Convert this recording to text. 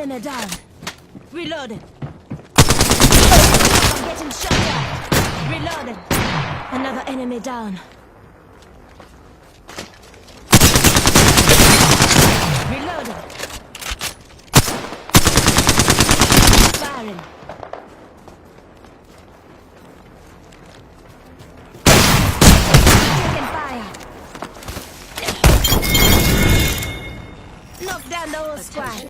enemy down. Reloading. I'm getting shot at. Reloading. Another enemy down. Reloading. Firing. Taking fire. Knock down the whole squad.